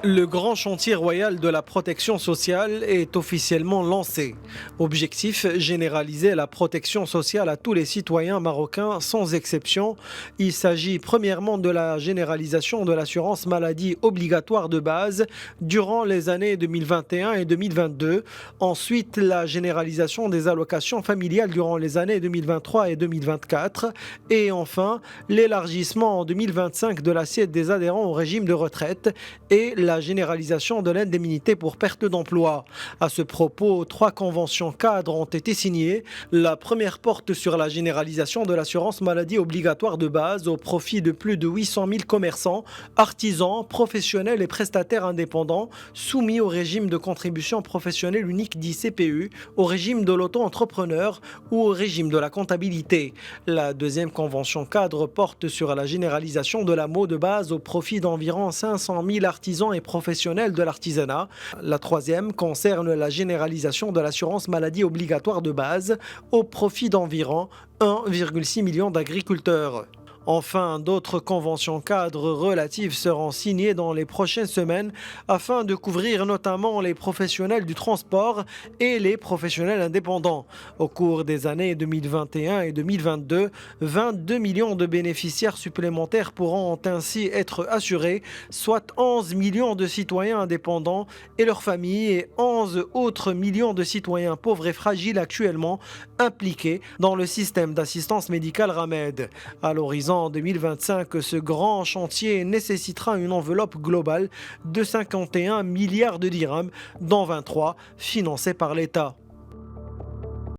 Le grand chantier royal de la protection sociale est officiellement lancé. Objectif, généraliser la protection sociale à tous les citoyens marocains sans exception. Il s'agit premièrement de la généralisation de l'assurance maladie obligatoire de base durant les années 2021 et 2022. Ensuite, la généralisation des allocations familiales durant les années 2023 et 2024. Et enfin, l'élargissement en 2025 de l'assiette des adhérents au régime de retraite et la généralisation de l'indemnité pour perte d'emploi. À ce propos, 3 conventions cadres ont été signées. La première porte sur la généralisation de l'assurance maladie obligatoire de base au profit de plus de 800 000 commerçants, artisans, professionnels et prestataires indépendants soumis au régime de contribution professionnelle unique dit CPU, au régime de l'auto-entrepreneur ou au régime de la comptabilité. La deuxième convention cadre porte sur la généralisation de la MO de base au profit d'environ 500 000 artisans et professionnels de l'artisanat. La troisième concerne la généralisation de l'assurance maladie obligatoire de base au profit d'environ 1,6 million d'agriculteurs. Enfin, d'autres conventions cadres relatives seront signées dans les prochaines semaines afin de couvrir notamment les professionnels du transport et les professionnels indépendants. Au cours des années 2021 et 2022, 22 millions de bénéficiaires supplémentaires pourront ainsi être assurés, soit 11 millions de citoyens indépendants et leurs familles et 11 autres millions de citoyens pauvres et fragiles actuellement impliqués dans le système d'assistance médicale RAMED. À l'horizon 2025, ce grand chantier nécessitera une enveloppe globale de 51 milliards de dirhams, dont 23 financés par l'État.